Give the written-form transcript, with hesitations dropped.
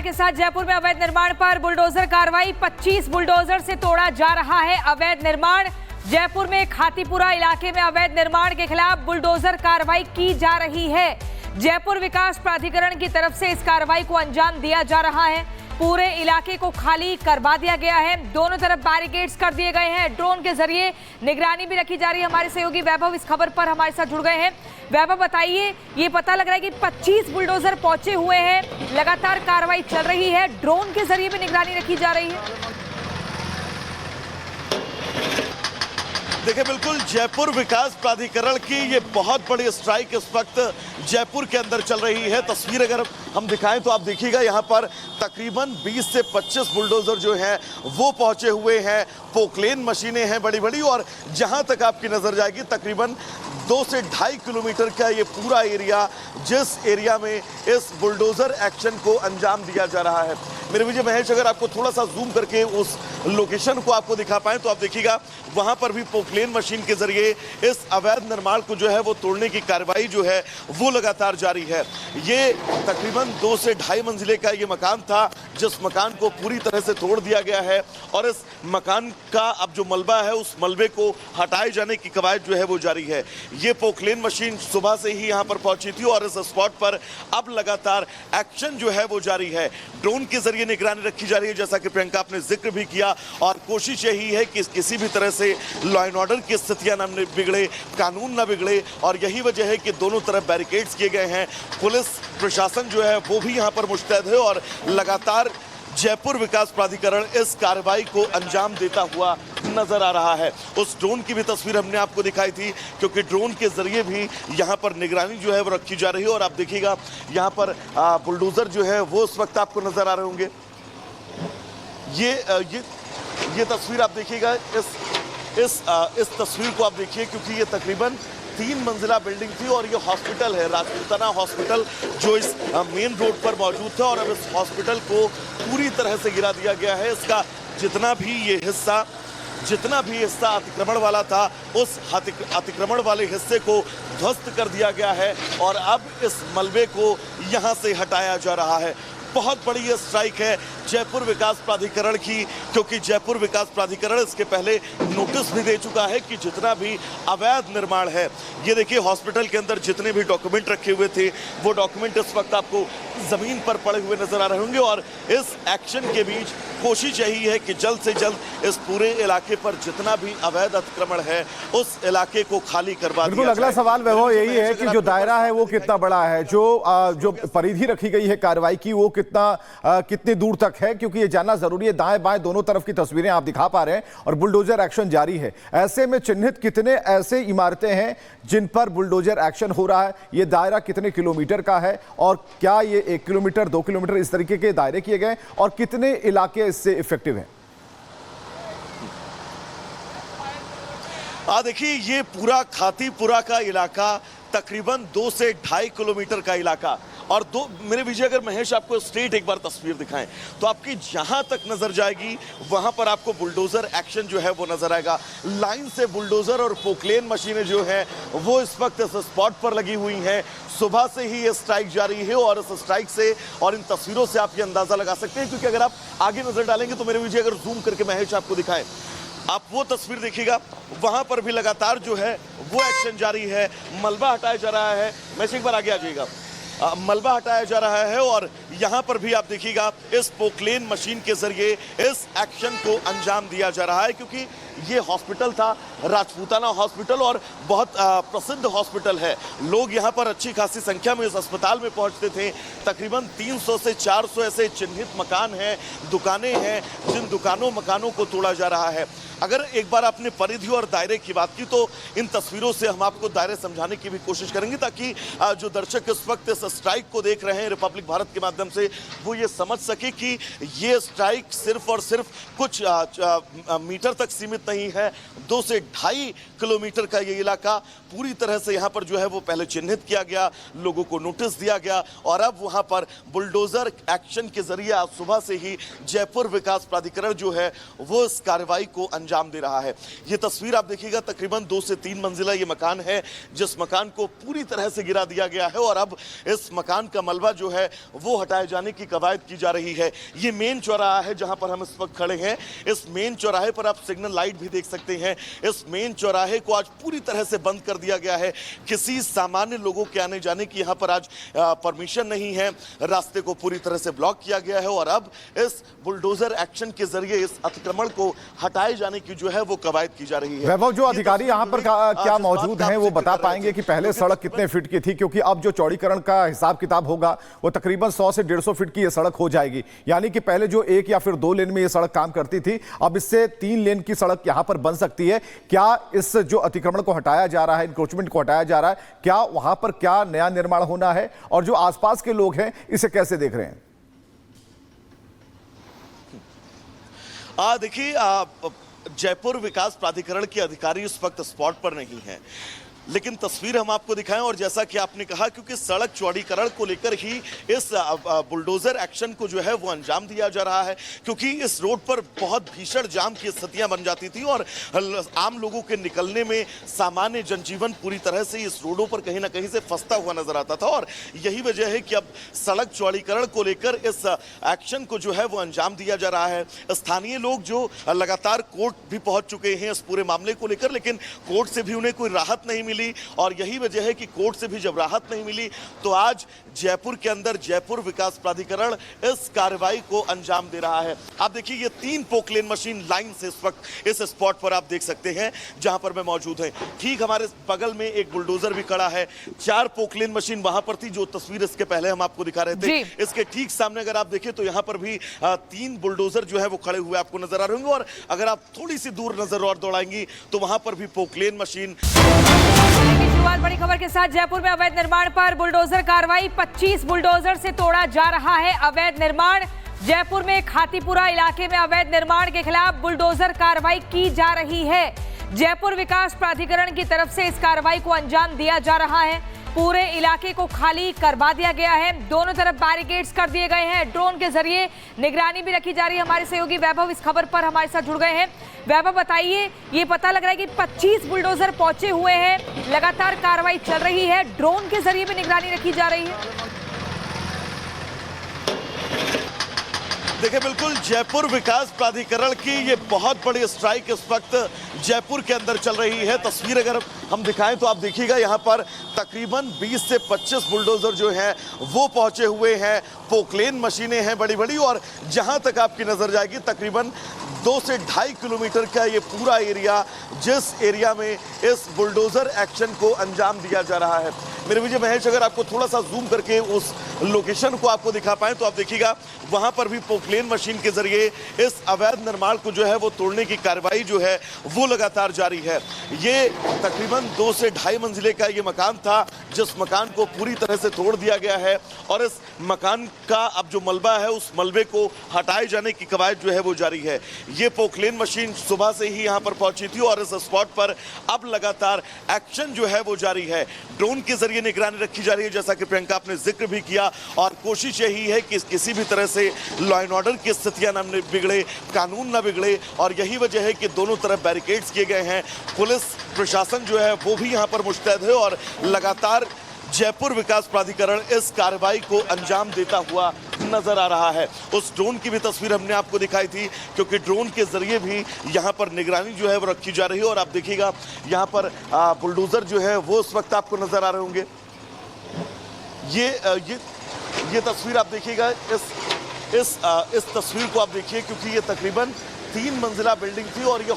के साथ जयपुर में अवैध निर्माण पर बुलडोजर कार्रवाई। 25 बुलडोजर से तोड़ा जा रहा है अवैध निर्माण। जयपुर में खातीपुरा इलाके में अवैध निर्माण के खिलाफ बुलडोजर कार्रवाई की जा रही है। जयपुर विकास प्राधिकरण की तरफ से इस कार्रवाई को अंजाम दिया जा रहा है। पूरे इलाके को खाली करवा दिया गया है। दोनों तरफ बैरिकेड्स कर दिए गए हैं। ड्रोन के जरिए निगरानी भी रखी जा रही है। हमारे सहयोगी वैभव इस खबर पर हमारे साथ जुड़ गए हैं। वैभव, बताइए, ये पता लग रहा है कि 25 बुलडोजर पहुंचे हुए हैं, लगातार कार्रवाई चल रही है, ड्रोन के जरिए भी निगरानी रखी जा रही है। देखिए, बिल्कुल जयपुर विकास प्राधिकरण की ये बहुत बड़ी स्ट्राइक इस वक्त जयपुर के अंदर चल रही है। तस्वीर अगर हम दिखाएं तो आप देखिएगा, यहाँ पर तकरीबन 20 से 25 बुलडोजर जो हैं वो पहुंचे हुए हैं। पोकलेन मशीनें हैं बड़ी बड़ी, और जहां तक आपकी नजर जाएगी तकरीबन 2 से 2.5 किलोमीटर का ये पूरा एरिया, जिस एरिया में इस बुलडोजर एक्शन को अंजाम दिया जा रहा है। मेरे विजय महेश, अगर आपको थोड़ा सा जूम करके उस लोकेशन को आपको दिखा पाए तो आप देखिएगा, वहां पर भी पोकलेन मशीन के जरिए इस अवैध निर्माण को जो है वो तोड़ने की कार्रवाई जो है वो लगातार जारी है। ये तकरीबन 2 से 2.5 मंजिले का ये मकान था, जिस मकान को पूरी तरह से तोड़ दिया गया है, और इस मकान का अब जो मलबा है उस मलबे को हटाए जाने की कवायद जो है वो जारी है। ये पोकलेन मशीन सुबह से ही यहाँ पर पहुंची थी और इस स्पॉट पर अब लगातार एक्शन जो है वो जारी है। ड्रोन के जरिए निगरानी रखी जा रही है, जैसा कि प्रियंका आपने जिक्र भी किया, और कोशिश यही है कि किसी भी तरह से लॉ एंड ऑर्डर की स्थितियां न बिगड़े, कानून न बिगड़े, और यही वजह है कि दोनों तरफ बैरिकेड्स किए गए हैं। पुलिस प्रशासन जो है वो भी यहाँ पर मुस्तैद है, और लगातार जयपुर विकास प्राधिकरण इस कार्रवाई को अंजाम देता हुआ नजर आ रहा है। उस ड्रोन की भी तस्वीर हमने आपको दिखाई थी, क्योंकि ड्रोन के जरिए भी यहाँ पर निगरानी जो है वो रखी जा रही है। और आप देखिएगा, यहाँ पर बुलडोजर जो है वो इस वक्त आपको नजर आ रहे होंगे। ये तस्वीर आप देखिएगा, इस तस्वीर को आप देखिए, क्योंकि ये तकरीबन 3 मंजिला बिल्डिंग थी, और ये हॉस्पिटल है, राजपूताना हॉस्पिटल, जो इस मेन रोड पर मौजूद था, और अब इस हॉस्पिटल को पूरी तरह से गिरा दिया गया है। इसका जितना भी हिस्सा अतिक्रमण वाला था, उस अतिक्रमण वाले हिस्से को ध्वस्त कर दिया गया है, और अब इस मलबे को यहाँ से हटाया जा रहा है। बहुत बड़ी ये स्ट्राइक है जयपुर विकास प्राधिकरण की, क्योंकि जयपुर विकास प्राधिकरण इसके पहले नोटिस भी दे चुका है कि जितना भी अवैध निर्माण है, ये देखिए हॉस्पिटल के अंदर जितने भी डॉक्यूमेंट रखे हुए थे वो डॉक्यूमेंट इस वक्त आपको जमीन पर पड़े हुए नजर आ रहे होंगे। और इस एक्शन के बीच कोशिश यही है कि जल्द से जल्द इस पूरे इलाके पर जितना भी अवैध अतिक्रमण है उस इलाके को खाली करवा दिया जाए। अगला सवाल वैभव यही है कि जो दायरा है वो कितना बड़ा है, जो परिधि रखी गई है कार्रवाई की वो कितनी दूर तक है, क्योंकि ये जानना जरूरी है। दाएं बाएं दोनों तरफ की तस्वीरें आप दिखा पा रहे हैं, और बुलडोजर एक्शन जारी है। ऐसे में चिन्हित कितने ऐसे इमारतें हैं जिन पर बुलडोजर एक्शन हो रहा है? ये दायरा कितने किलोमीटर का है, और क्या ये 1 किलोमीटर 2 किलोमीटर इस तरीके के दायरे किए गए, और कितने इलाके इससे इफेक्टिव हैं? देखिए, ये पूरा खातीपुरा का इलाका तकरीबन 2 से 2.5 किलोमीटर का इलाका, और मेरे विजय, अगर महेश आपको स्ट्रेट एक बार तस्वीर दिखाएं तो आपकी जहां तक नजर जाएगी वहां पर आपको बुलडोजर एक्शन जो है वो नजर आएगा। लाइन से बुलडोजर और पोकलेन मशीनें जो है वो इस वक्त इस स्पॉट पर लगी हुई हैं। सुबह से ही ये स्ट्राइक जारी है, और इस स्ट्राइक से और इन तस्वीरों से आप ये अंदाजा लगा सकते हैं, क्योंकि अगर आप आगे नजर डालेंगे तो मेरे विजय, अगर जूम करके महेश आपको दिखाएं, आप वो तस्वीर देखिएगा, वहां पर भी लगातार जो है वो एक्शन जारी है। मलबा हटाया जा रहा है। मैं एक बार आगे आ जाइएगा, मलबा हटाया जा रहा है, और यहां पर भी आप देखिएगा इस पोकलेन मशीन के जरिए इस एक्शन को अंजाम दिया जा रहा है, क्योंकि ये हॉस्पिटल था राजपूताना हॉस्पिटल, और बहुत प्रसिद्ध हॉस्पिटल है। लोग यहां पर अच्छी खासी संख्या में इस अस्पताल में पहुंचते थे। तकरीबन 300 से 400 ऐसे चिन्हित मकान हैं, दुकानें हैं, जिन मकानों को तोड़ा जा रहा है। अगर एक बार आपने परिधि और दायरे की बात की, तो इन तस्वीरों से हम आपको दायरे समझाने की भी कोशिश करेंगे, ताकि जो दर्शक इस वक्त इस स्ट्राइक को देख रहे हैं रिपब्लिक भारत के माध्यम से, वो ये समझ सके कि ये स्ट्राइक सिर्फ और सिर्फ कुछ मीटर तक सीमित नहीं है। 2 से 2.5 किलोमीटर का ये इलाका पूरी तरह से यहाँ पर जो है वो पहले चिन्हित किया गया, लोगों को नोटिस दिया गया, और अब वहाँ पर बुलडोजर एक्शन के जरिए आज सुबह से ही जयपुर विकास प्राधिकरण जो है वो इस कार्रवाई को अंजाम दे रहा है। ये तस्वीर आप देखिएगा, तकरीबन 2 से 3 मंजिला ये मकान है, जिस मकान को पूरी तरह से गिरा दिया गया है, और अब इस मकान का मलबा जो है वो हटाए जाने की कवायद की जा रही है। ये मेन चौराहा है जहां पर हम इस वक्त खड़े हैं। इस मेन चौराहे पर आप सिग्नल लाइट भी देख सकते हैं। इस मेन चौराहे को आज पूरी तरह से बंद कर दिया गया है। किसी सामान्य लोगों के आने जाने की यहां पर आज परमिशन नहीं है। रास्ते को पूरी तरह से ब्लॉक किया गया है और अब इस बुलडोजर एक्शन के जरिए इस अतिक्रमण को हटाए जाने की जो है वो कवायद की जा रही है। वैभव, जो अधिकारी यहाँ पर क्या मौजूद हैं वो बता पाएंगे कि पहले सड़क कितने फीट की थी, क्योंकि अब जो चौड़ीकरण का हिसाब किताब होगा वो तकरीबन 100 से 150 फीट की ये सड़क हो जाएगी। यानी कि पहले जो 1 या फिर 2 लेन में ये सड़क काम करती थी, अब इससे 3 लेन की सड़क यहाँ पर बन सकती है। क्या इस जो अतिक्रमण को हटाया जा रहा है, इंक्रोचमेंट को हटाया जा रहा है, क्या वहां पर क्या नया निर्माण होना है और जो आसपास के लोग हैं इसे कैसे देख रहे हैं? देखिए, जयपुर विकास प्राधिकरण के अधिकारी इस वक्त स्पॉट पर नहीं है, लेकिन तस्वीर हम आपको दिखाएं। और जैसा कि आपने कहा, क्योंकि सड़क चौड़ीकरण को लेकर ही इस बुलडोजर एक्शन को जो है वो अंजाम दिया जा रहा है, क्योंकि इस रोड पर बहुत भीषण जाम की स्थितियां बन जाती थी और आम लोगों के निकलने में सामान्य जनजीवन पूरी तरह से इस रोडों पर कहीं ना कहीं से फंसता हुआ नजर आता था। और यही वजह है कि अब सड़क चौड़ीकरण को लेकर इस एक्शन को जो है वो अंजाम दिया जा रहा है। स्थानीय लोग जो लगातार कोर्ट भी पहुंच चुके हैं इस पूरे मामले को लेकर, लेकिन कोर्ट से भी उन्हें कोई राहत नहीं मिली। और यही वजह है कि कोर्ट से भी जब राहत नहीं मिली तो आज जयपुर के अंदर जयपुर विकास प्राधिकरण इस कार्रवाई को अंजाम दे रहा है। आप देखिए, ये 3 पोकलेन मशीन लाइन से इस वक्त इस स्पॉट पर आप देख सकते हैं जहां पर मैं मौजूद है। ठीक हमारे बगल में एक बुलडोजर भी खड़ा है। 4 पोकलेन मशीन वहां पर थी, जो तस्वीर इसके पहले हम आपको दिखा रहे थे। इसके ठीक सामने अगर आप देखें तो यहां पर भी 3 बुलडोजर जो है वो खड़े हुए आपको नजर आ रहे होंगे। और अगर आप थोड़ी सी दूर नजर और दौड़ाएंगी तो वहां पर भी पोकलेन मशीन। की शुरुआत बड़ी खबर के साथ। जयपुर में अवैध निर्माण पर बुलडोजर कार्रवाई। 25 बुलडोजर से तोड़ा जा रहा है अवैध निर्माण। जयपुर में खातीपुरा इलाके में अवैध निर्माण के खिलाफ बुलडोजर कार्रवाई की जा रही है। जयपुर विकास प्राधिकरण की तरफ से इस कार्रवाई को अंजाम दिया जा रहा है। पूरे इलाके को खाली करवा दिया गया है। दोनों तरफ बैरिकेड्स कर दिए गए हैं। ड्रोन के जरिए निगरानी भी रखी जा रही है। हमारे सहयोगी वैभव इस खबर पर हमारे साथ जुड़ गए हैं। वैभव, बताइए, ये पता लग रहा है कि 25 बुलडोजर पहुंचे हुए हैं, लगातार कार्रवाई चल रही है, ड्रोन के जरिए भी निगरानी रखी जा रही है। देखिए, बिल्कुल जयपुर विकास प्राधिकरण की ये बहुत बड़ी स्ट्राइक इस वक्त जयपुर के अंदर चल रही है। तस्वीर अगर हम दिखाएं तो आप देखिएगा, यहाँ पर तकरीबन 20 से 25 बुलडोजर जो हैं वो पहुंचे हुए हैं। पोकलेन मशीनें हैं बड़ी बड़ी, और जहां तक आपकी नजर जाएगी तकरीबन 2 से 2.5 किलोमीटर का ये पूरा एरिया, जिस एरिया में इस बुलडोजर एक्शन को अंजाम दिया जा रहा है। मेरे विजय महेश, अगर आपको थोड़ा सा जूम करके उस लोकेशन को आपको दिखा पाए तो आप देखिएगा वहां पर भी पोकलेन मशीन के जरिए इस अवैध निर्माण को जो है वो तोड़ने की कार्रवाई जो है वो लगातार जारी है। ये तकरीबन 2 से 2.5 मंजिले का ये मकान था, जिस मकान को पूरी तरह से तोड़ दिया गया है और इस मकान का अब जो मलबा है उस मलबे को हटाए जाने की कवायद जो है वो जारी है। ये पोकलेन मशीन सुबह से ही यहाँ पर पहुंची थी और इस स्पॉट पर अब लगातार एक्शन जो है वो जारी है। ड्रोन के जरिए निगरानी रखी जा रही है, जैसा कि प्रियंका आपने जिक्र भी किया, और कोशिश यही है कि किसी भी तरह से लॉ एंड ऑर्डर की स्थितियां न बिगड़े, कानून न बिगड़े। और यही वजह है कि दोनों तरफ बैरिकेड्स किए गए हैं। पुलिस प्रशासन जो है वो भी यहाँ पर मुस्तैद है और लगातार जयपुर विकास प्राधिकरण इस कार्रवाई को अंजाम देता हुआ नजर आ रहा है। उस ड्रोन की भी तस्वीर हमने आपको दिखाई थी, क्योंकि ड्रोन के जरिए भी यहाँ पर निगरानी जो है वो रखी जा रही है। और आप देखिएगा यहाँ पर बुलडोजर जो है वो इस वक्त आपको नजर आ रहे होंगे। ये तस्वीर आप देखिएगा, इस तस्वीर को आप देखिए, क्योंकि ये तकरीबन 3 मंजिला बिल्डिंग थी और ये